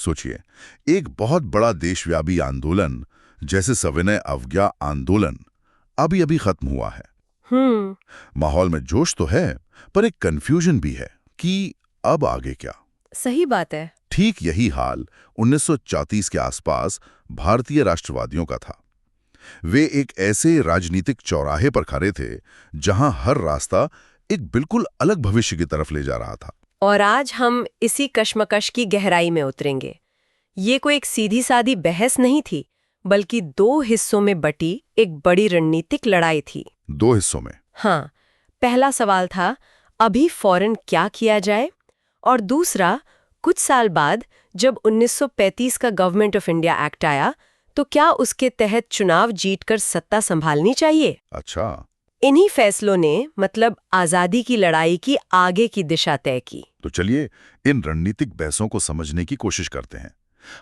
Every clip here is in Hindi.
सोचिए, एक बहुत बड़ा देशव्यापी आंदोलन जैसे सविनय अवज्ञा आंदोलन अभी अभी खत्म हुआ है। माहौल में जोश तो है, पर एक कंफ्यूजन भी है कि अब आगे क्या। सही बात है। ठीक यही हाल 1934 के आसपास भारतीय राष्ट्रवादियों का था। वे एक ऐसे राजनीतिक चौराहे पर खड़े थे जहां हर रास्ता एक बिल्कुल अलग भविष्य की तरफ ले जा रहा था। और आज हम इसी कश्मकश की गहराई में उतरेंगे। ये कोई एक सीधी सादी बहस नहीं थी, बल्कि दो हिस्सों में बटी एक बड़ी रणनीतिक लड़ाई थी। दो हिस्सों में? हाँ, पहला सवाल था अभी फौरन क्या किया जाए, और दूसरा कुछ साल बाद जब 1935 का गवर्नमेंट ऑफ इंडिया एक्ट आया तो क्या उसके तहत चुनाव जीतकर सत्ता संभालनी चाहिए। अच्छा। इन्हीं फैसलों ने मतलब आजादी की लड़ाई की आगे की दिशा तय की। तो चलिए इन रणनीतिक बहसों को समझने की कोशिश करते हैं।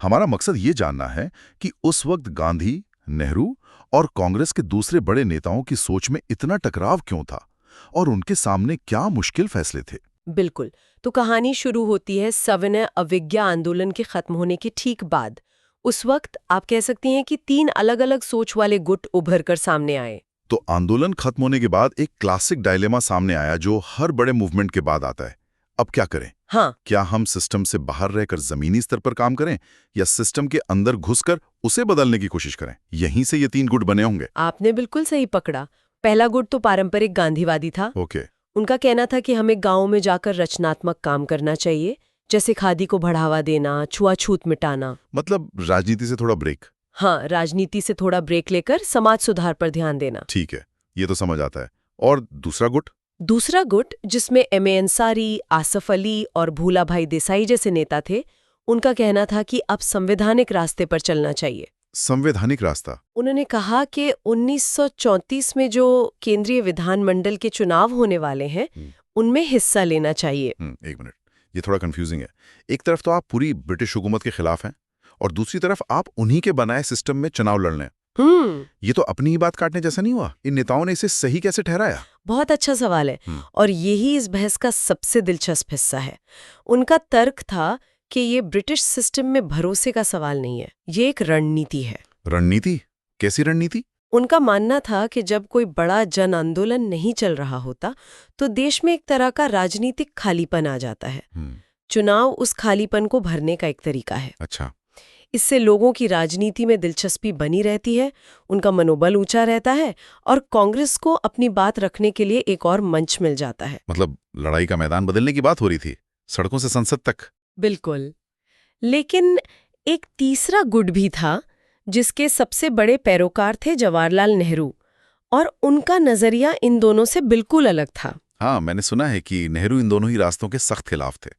हमारा मकसद ये जानना है कि उस वक्त गांधी, नेहरू और कांग्रेस के दूसरे बड़े नेताओं की सोच में इतना टकराव क्यों था और उनके सामने क्या मुश्किल फैसले थे। बिल्कुल। तो कहानी शुरू होती है सविनय अवज्ञा आंदोलन के खत्म होने के ठीक बाद। उस वक्त आप कह सकती हैं कि 3 अलग-अलग सोच वाले गुट उभर कर सामने आए। तो आंदोलन खत्म होने के बाद एक क्लासिक डायलेमा सामने आया जो हर बड़े मूवमेंट के बाद आता है। अब क्या करें? हाँ। क्या हम सिस्टम से बाहर रहकर जमीनी स्तर पर काम करें या सिस्टम के अंदर घुसकर उसे बदलने की कोशिश करें? यहीं से ये 3 गुट बने होंगे। आपने बिल्कुल सही पकड़ा। पहला गुट तो पारंपरिक गांधीवादी था। ओके। उनका कहना था कि हमें गांवों में जाकर रचनात्मक काम करना चाहिए, जैसे खादी को बढ़ावा देना, छुआछूत मिटाना। मतलब राजनीति से थोड़ा ब्रेक। हाँ, राजनीति से थोड़ा ब्रेक लेकर समाज सुधार पर ध्यान देना। ठीक है, ये तो समझ आता है। और दूसरा गुट? दूसरा गुट, जिसमें M.A. अंसारी, आसफ अली और भूला भाई देसाई जैसे नेता थे, उनका कहना था कि अब संवैधानिक रास्ते पर चलना चाहिए। संवैधानिक रास्ता? उन्होंने कहा कि 1934 में जो केंद्रीय विधानमंडल के चुनाव होने वाले हैं, उनमें हिस्सा लेना चाहिए। एक मिनट, ये थोड़ा कंफ्यूजिंग है। एक तरफ तो आप पूरी ब्रिटिश हुकूमत के खिलाफ हैं और दूसरी तरफ आप उन्हीं के बनाए सिस्टम में चुनाव लड़ने। ये तो अपनी ही बात काटने जैसा नहीं हुआ? इन नेताओं ने इसे सही कैसे ठहराया? बहुत अच्छा सवाल है, और यही इस बहस का सबसे दिलचस्प हिस्सा है। उनका तर्क था कि ये ब्रिटिश सिस्टम में भरोसे का सवाल नहीं है, ये एक रणनीति है। रणनीति? कैसी रणनीति? उनका मानना था कि जब कोई बड़ा जन आंदोलन नहीं चल रहा होता तो देश में एक तरह का राजनीतिक खालीपन आ जाता है। चुनाव उस खालीपन को भरने का एक तरीका है। अच्छा। इससे लोगों की राजनीति में दिलचस्पी बनी रहती है, उनका मनोबल ऊंचा रहता है और कांग्रेस को अपनी बात रखने के लिए एक और मंच मिल जाता है। मतलब लड़ाई का मैदान बदलने की बात हो रही थी, सड़कों से संसद तक। बिल्कुल। लेकिन एक तीसरा गुट भी था जिसके सबसे बड़े पैरोकार थे जवाहरलाल नेहरू, और उनका नजरिया इन दोनों से बिल्कुल अलग था। हाँ, मैंने सुना है कि नेहरू इन दोनों ही रास्तों के सख्त खिलाफ थे।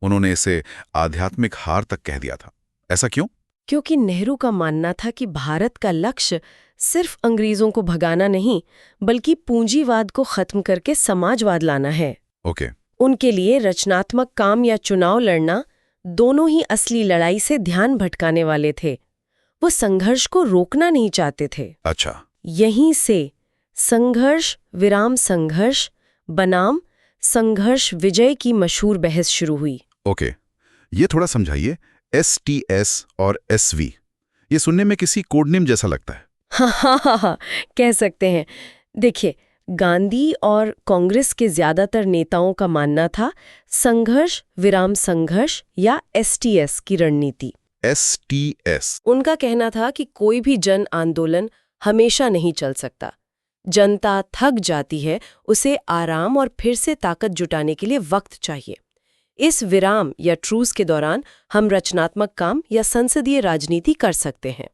उन्होंने इसे आध्यात्मिक हार तक कह दिया था। ऐसा क्यों? क्योंकि नेहरू का मानना था कि भारत का लक्ष्य सिर्फ अंग्रेजों को भगाना नहीं, बल्कि पूंजीवाद को खत्म करके समाजवाद लाना है। ओके। उनके लिए रचनात्मक काम या चुनाव लड़ना दोनों ही असली लड़ाई से ध्यान भटकाने वाले थे। वो संघर्ष को रोकना नहीं चाहते थे। अच्छा। यहीं से संघर्ष विराम संघर्ष बनाम संघर्ष विजय की मशहूर बहस शुरू हुई। ओके, ये थोड़ा समझाइए। STS और SV, ये सुनने में किसी कोडनेम जैसा लगता है। हाँ, कह सकते हैं। देखिए, गांधी और कांग्रेस के ज्यादातर नेताओं का मानना था संघर्ष विराम संघर्ष या STS की रणनीति। STS? उनका कहना था कि कोई भी जन आंदोलन हमेशा नहीं चल सकता। जनता थक जाती है, उसे आराम और फिर से ताकत जुटाने के लिए वक्त चाहिए। इस विराम या ट्रूस के दौरान हम रचनात्मक काम या संसदीय राजनीति कर सकते हैं।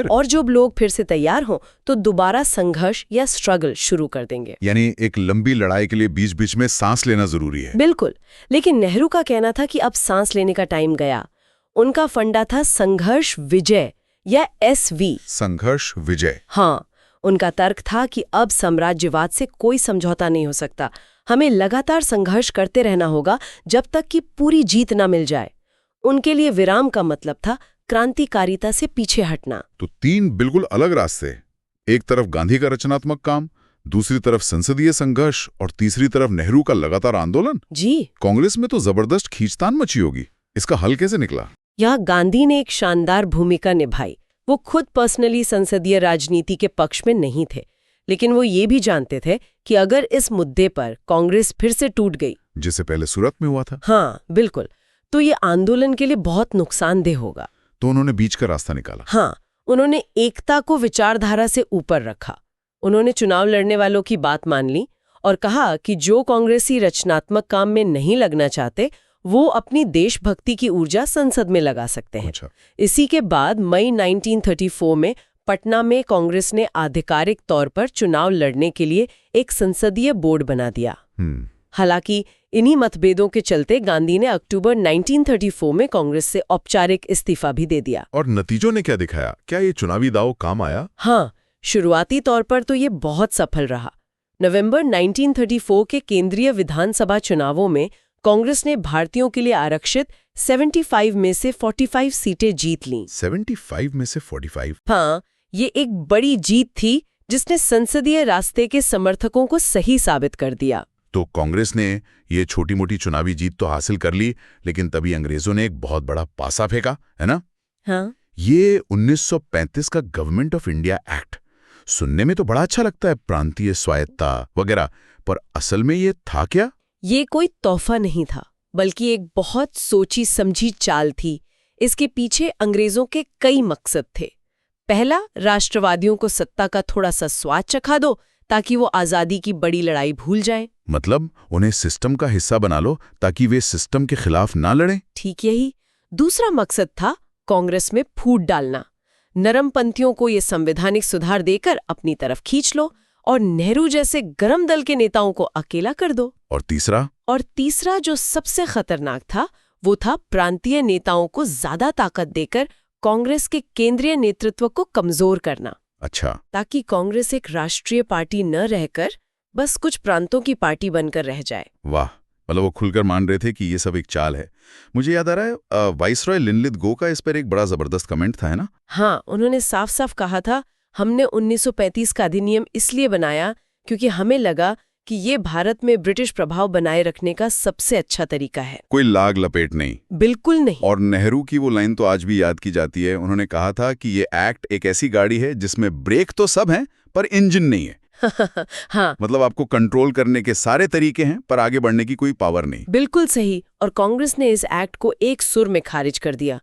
और जब लोग फिर से तैयार हों तो दोबारा संघर्ष या स्ट्रगल शुरू कर देंगे। यानी एक लंबी लड़ाई के लिए बीच बीच में सांस लेना जरूरी है। बिल्कुल। लेकिन नेहरू का कहना था कि अब सांस लेने का टाइम गया। उनका फंडा था संघर्ष विजय या SV। संघर्ष विजय? हाँ, उनका तर्क था कि अब साम्राज्यवाद से कोई समझौता नहीं हो सकता। हमें लगातार संघर्ष करते रहना होगा जब तक कि पूरी जीत ना मिल जाए। उनके लिए विराम का मतलब था क्रांतिकारिता से पीछे हटना। तो 3 बिल्कुल अलग रास्ते। एक तरफ गांधी का रचनात्मक काम, दूसरी तरफ संसदीय संघर्ष और तीसरी तरफ नेहरू का लगातार आंदोलन। जी। कांग्रेस में तो जबरदस्त खींचतान मची होगी। इसका हल कैसे निकला? यहाँ गांधी ने एक शानदार भूमिका निभाई। वो खुद पर्सनली संसदीय राजनीति के पक्ष में नहीं थे, लेकिन वो ये भी जानते थे कि अगर इस मुद्दे पर कांग्रेस फिर से टूट गई, जिसे पहले सूरत में हुआ था, हाँ बिल्कुल, तो ये आंदोलन के लिए बहुत नुकसानदेह होगा। तो उन्होंने बीच का रास्ता निकाला। हाँ, उन्होंने एकता को विचारधारा से ऊपर रखा। उन्होंने चुनाव लड़ने वालों की बात मान ली और कहा कि जो कांग्रेसी रचनात्मक काम में नहीं लगना चाहते, वो अपनी देशभक्ति की ऊर्जा संसद में लगा सकते हैं। अच्छा। इसी के बाद मई 1934 में पटना में कांग्रेस ने आधिकारिक तौर पर चुनाव लड़ने के लिए एक संसदीय बोर्ड बना दिया। हालांकि इन्हीं मतभेदों के चलते गांधी ने अक्टूबर 1934 में कांग्रेस से औपचारिक इस्तीफा भी दे दिया। और नतीजों ने क्या दिखाया? क्या ये चुनावी दांव काम आया? हाँ, शुरुआती तौर पर तो ये बहुत सफल रहा। नवंबर 1934 के केंद्रीय विधानसभा चुनावों में कांग्रेस ने भारतीयों के लिए आरक्षित 75 में से 45 सीटें जीत लीं। 75 में से 45? हाँ, ये एक बड़ी जीत थी जिसने संसदीय रास्ते के समर्थकों को सही साबित कर दिया। तो कांग्रेस ने ये छोटी मोटी चुनावी जीत तो हासिल कर ली, लेकिन तभी अंग्रेजों ने एक बहुत बड़ा पासा फेंका, है ना? हाँ। ये 1935 का गवर्नमेंट ऑफ इंडिया एक्ट सुनने में तो बड़ा अच्छा लगता है, प्रांतीय स्वायत्ता वगैरह, पर असल में ये था क्या? ये कोई तोहफा नहीं था, बल्कि एक बहुत सोची समझी चाल थी। इसके पीछे अंग्रेजों के कई मकसद थे। पहला, राष्ट्रवादियों को सत्ता का थोड़ा सा स्वाद चखा दो ताकि वो आजादी की बड़ी लड़ाई भूल जाएं। मतलब उन्हें सिस्टम का हिस्सा बना लो ताकि वे सिस्टम के खिलाफ ना लड़ें। ठीक यही। दूसरा मकसद था कांग्रेस में फूट डालना। नरमपंथियों को ये संवैधानिक सुधार देकर अपनी तरफ खींच लो और नेहरू जैसे गरम दल के नेताओं को अकेला कर दो। और तीसरा जो सबसे खतरनाक था, वो था प्रांतीय नेताओं को ज्यादा ताकत देकर कांग्रेस के केंद्रीय नेतृत्व को कमजोर करना। अच्छा। ताकि कांग्रेस एक राष्ट्रीय पार्टी न रहकर बस कुछ प्रांतों की पार्टी बनकर रह जाए। वाह, मतलब वो खुलकर मान रहे थे कि ये सब एक चाल है। मुझे याद आ रहा है वाइसरॉय लिनलिथ गो का इस पर एक बड़ा जबरदस्त कमेंट था, है ना? हाँ, उन्होंने साफ साफ कहा था, हमने 1935 का अधिनियम इसलिए बनाया क्योंकि हमें लगा कि ये भारत में ब्रिटिश प्रभाव बनाए रखने का सबसे अच्छा तरीका है। कोई लाग लपेट नहीं। बिल्कुल नहीं। और नेहरू की वो लाइन तो आज भी याद की जाती है। उन्होंने कहा था कि ये एक्ट एक ऐसी गाड़ी है जिसमें ब्रेक तो सब हैं पर इंजन नहीं है। हाँ, मतलब आपको कंट्रोल करने के सारे तरीके हैं पर आगे बढ़ने की कोई पावर नहीं। बिल्कुल सही। और कांग्रेस ने इस एक्ट को एक सुर में खारिज कर दिया।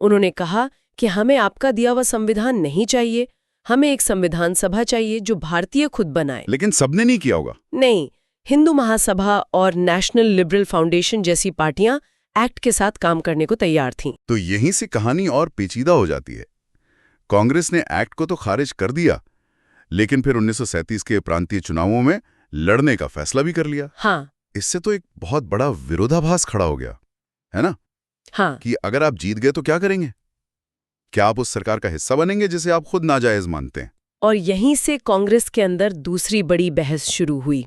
उन्होंने कहा कि हमें आपका दिया हुआ संविधान नहीं चाहिए, हमें एक संविधान सभा चाहिए जो भारतीय खुद बनाए। लेकिन सबने नहीं किया होगा। नहीं, हिंदू महासभा और नेशनल लिबरल फाउंडेशन जैसी पार्टियां एक्ट के साथ काम करने को तैयार थीं। तो यहीं से कहानी और पेचीदा हो जाती है। कांग्रेस ने एक्ट को तो खारिज कर दिया, लेकिन फिर 1937 के प्रांतीय चुनावों में लड़ने का फैसला भी कर लिया। हाँ। इससे तो एक बहुत बड़ा विरोधाभास खड़ा हो गया, है ना? हाँ। कि अगर आप जीत गए तो क्या करेंगे? क्या आप उस सरकार का हिस्सा बनेंगे जिसे आप खुद नाजायज मानते हैं? और यहीं से कांग्रेस के अंदर दूसरी बड़ी बहस शुरू हुई।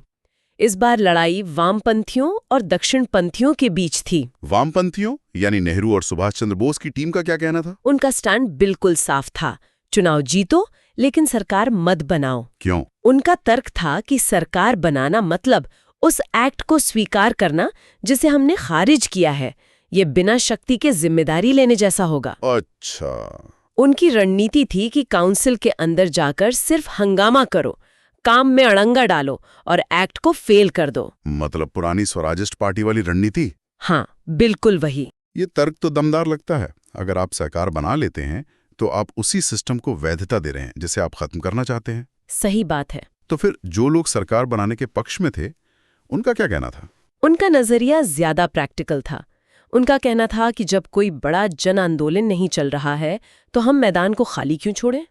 इस बार लड़ाई वामपंथियों और दक्षिणपंथियों के बीच थी। वामपंथियों यानी नेहरू और सुभाष चंद्र बोस की टीम का क्या कहना था? उनका स्टैंड बिल्कुल साफ था, चुनाव जीतो लेकिन सरकार मत बनाओ। क्यों? उनका तर्क था कि सरकार बनाना मतलब उस एक्ट को स्वीकार करना जिसे हमने खारिज किया है। ये बिना शक्ति के जिम्मेदारी लेने जैसा होगा। अच्छा। उनकी रणनीति थी कि काउंसिल के अंदर जाकर सिर्फ हंगामा करो, काम में अड़ंगा डालो और एक्ट को फेल कर दो। मतलब पुरानी स्वराजिस्ट पार्टी वाली रणनीति? हाँ, बिल्कुल वही। ये तर्क तो दमदार लगता है। अगर आप सरकार बना लेते हैं तो आप उसी सिस्टम को वैधता दे रहे हैं जिसे आप खत्म करना चाहते हैं। सही बात है। तो फिर जो लोग सरकार बनाने के पक्ष में थे, उनका क्या कहना था? उनका नजरिया ज्यादा प्रैक्टिकल था। उनका कहना था कि जब कोई बड़ा जन आंदोलन नहीं चल रहा है तो हम मैदान को खाली क्यों छोड़ें?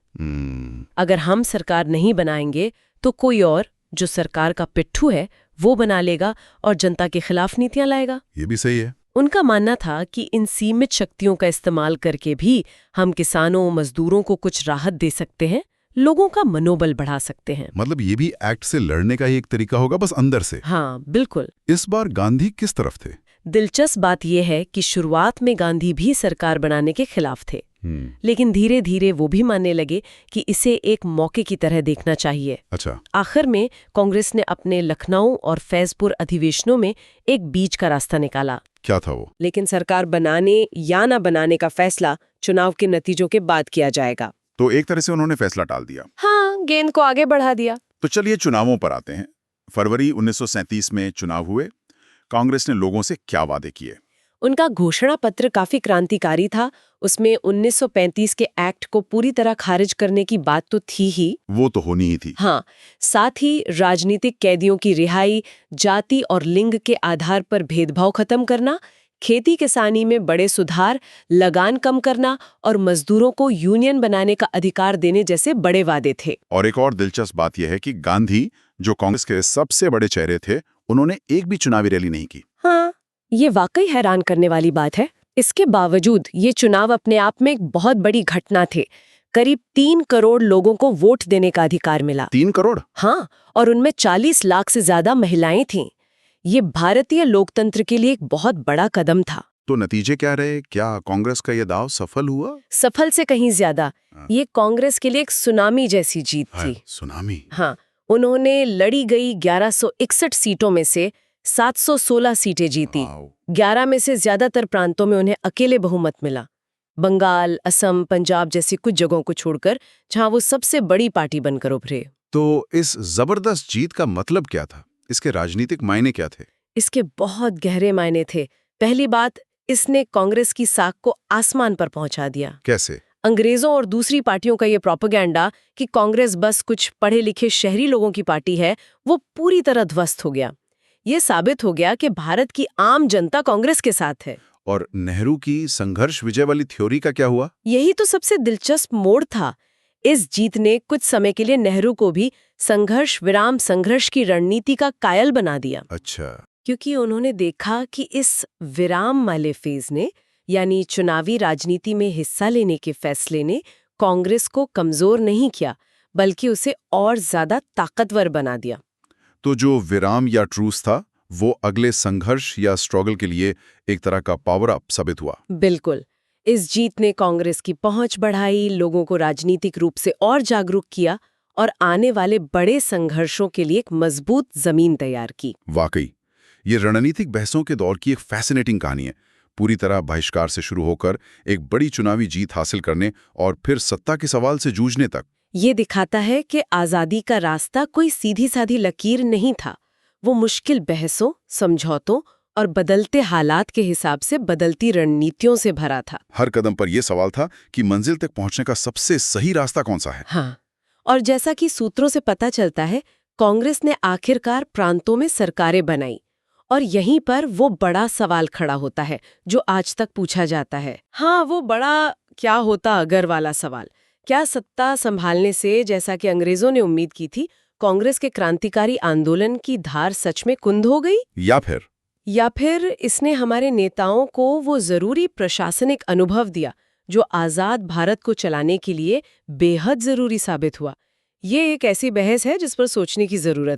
अगर हम सरकार नहीं बनाएंगे तो कोई और जो सरकार का पिट्ठू है वो बना लेगा और जनता के खिलाफ नीतियां लाएगा। ये भी सही है। उनका मानना था कि इन सीमित शक्तियों का इस्तेमाल करके भी हम किसानों मजदूरों को कुछ राहत दे सकते हैं, लोगों का मनोबल बढ़ा सकते हैं। मतलब ये भी एक्ट से लड़ने का ही एक तरीका होगा, बस अंदर से। हाँ, बिल्कुल। इस बार गांधी किस तरफ थे? दिलचस्प बात यह है कि शुरुआत में गांधी भी सरकार बनाने के खिलाफ थे, लेकिन धीरे धीरे वो भी मानने लगे कि इसे एक मौके की तरह देखना चाहिए। अच्छा। आखिर में कांग्रेस ने अपने लखनऊ और फैजपुर अधिवेशनों में एक बीच का रास्ता निकाला। क्या था वो? लेकिन सरकार बनाने या ना बनाने का फैसला चुनाव के नतीजों के बाद किया जाएगा। तो एक तरह से उन्होंने फैसला टाल दिया। हाँ, गेंद को आगे बढ़ा दिया। तो चलिए चुनावों पर आते हैं। फरवरी 1937 में चुनाव हुए। कांग्रेस ने लोगों से क्या वादे किए? उनका घोषणा पत्र काफी क्रांतिकारी था। उसमें 1935 के एक्ट को पूरी तरह खारिज करने की बात तो थी ही। वो तो होनी ही थी। हाँ, साथ ही राजनीतिक कैदियों की रिहाई, जाति और लिंग के आधार पर भेदभाव खत्म करना, खेती किसानी में बड़े सुधार, लगान कम करना और मजदूरों को यूनियन बनाने का अधिकार देने जैसे बड़े वादे थे। और एक और दिलचस्प बात यह है कि गांधी, जो कांग्रेस के सबसे बड़े चेहरे थे, उन्होंने एक भी चुनावी रैली नहीं की। हाँ, ये वाकई हैरान करने वाली बात है। इसके बावजूद ये चुनाव अपने आप में एक बहुत बड़ी घटना थे। करीब 3 करोड़ लोगों को वोट देने का अधिकार मिला। 3 करोड़? हाँ, और उनमें 40 लाख से ज्यादा महिलाएं थीं। ये भारतीय लोकतंत्र के लिए एक बहुत बड़ा कदम था। तो नतीजे क्या रहे? क्या कांग्रेस का ये दाव सफल हुआ? सफल से कहीं ज्यादा ये कांग्रेस के लिए एक सुनामी जैसी जीत थी। सुनामी? हाँ, उन्होंने लड़ी गई 1161 सीटों में से 716 सीटें जीती। 11 में से ज्यादातर प्रांतों में उन्हें अकेले बहुमत मिला। बंगाल, असम, पंजाब जैसी कुछ जगहों को छोड़कर, जहां वो सबसे बड़ी पार्टी बनकर उभरे। तो इस जबरदस्त जीत का मतलब क्या था? इसके राजनीतिक मायने क्या थे? इसके बहुत गहरे मायने थे। पहली बात, इसने कांग्रेस की साख को आसमान पर पहुंचा दिया। कैसे? अंग्रेजों और दूसरी पार्टियों का ये प्रोपेगेंडा कि कांग्रेस बस कुछ पढ़े लिखे शहरी लोगों की पार्टी है, वो पूरी तरह ध्वस्त हो गया। ये साबित हो गया कि भारत की आम जनता कांग्रेस के साथ है। और नेहरू की संघर्ष विजय वाली थ्योरी का क्या हुआ? यही तो सबसे दिलचस्प मोड़ था। इस जीत ने कुछ समय के लिए नेहरू को भी संघर्ष विराम संघर्ष की रणनीति का कायल बना दिया। अच्छा। क्योंकि उन्होंने देखा कि इस विराम वाले फेज ने, यानी चुनावी राजनीति में हिस्सा लेने के फैसले ने, कांग्रेस को कमजोर नहीं किया, बल्कि उसे और ज्यादा ताकतवर बना दिया। तो जो विराम या ट्रूस था, वो अगले संघर्ष या स्ट्रगल के लिए एक तरह का पावर अप साबित हुआ। बिल्कुल। इस जीत ने कांग्रेस की पहुंच बढ़ाई, लोगों को राजनीतिक रूप से और जागरूक किया और आने वाले बड़े संघर्षों के लिए एक मजबूत जमीन तैयार की। वाकई ये रणनीतिक बहसों के दौर की एक फैसिनेटिंग कहानी है। पूरी तरह बहिष्कार से शुरू होकर एक बड़ी चुनावी जीत हासिल करने और फिर सत्ता के सवाल से जूझने तक। ये दिखाता है कि आजादी का रास्ता कोई सीधी साधी लकीर नहीं था। वो मुश्किल बहसों, समझौतों और बदलते हालात के हिसाब से बदलती रणनीतियों से भरा था। हर कदम पर यह सवाल था कि मंजिल तक पहुंचने का सबसे सही रास्ता कौन सा है। हाँ, और जैसा कि सूत्रों से पता चलता है, कांग्रेस ने आखिरकार प्रांतों में सरकारें बनाई। और यहीं पर वो बड़ा सवाल खड़ा होता है जो आज तक पूछा जाता है। हाँ, वो बड़ा क्या होता अगर वाला सवाल। क्या सत्ता संभालने से, जैसा कि अंग्रेजों ने उम्मीद की थी, कांग्रेस के क्रांतिकारी आंदोलन की धार सच में कुंद हो गई? या फिर इसने हमारे नेताओं को वो जरूरी प्रशासनिक अनुभव दिया जो आजाद भारत को चलाने के लिए बेहद जरूरी साबित हुआ? ये एक ऐसी बहस है जिस पर सोचने की जरूरत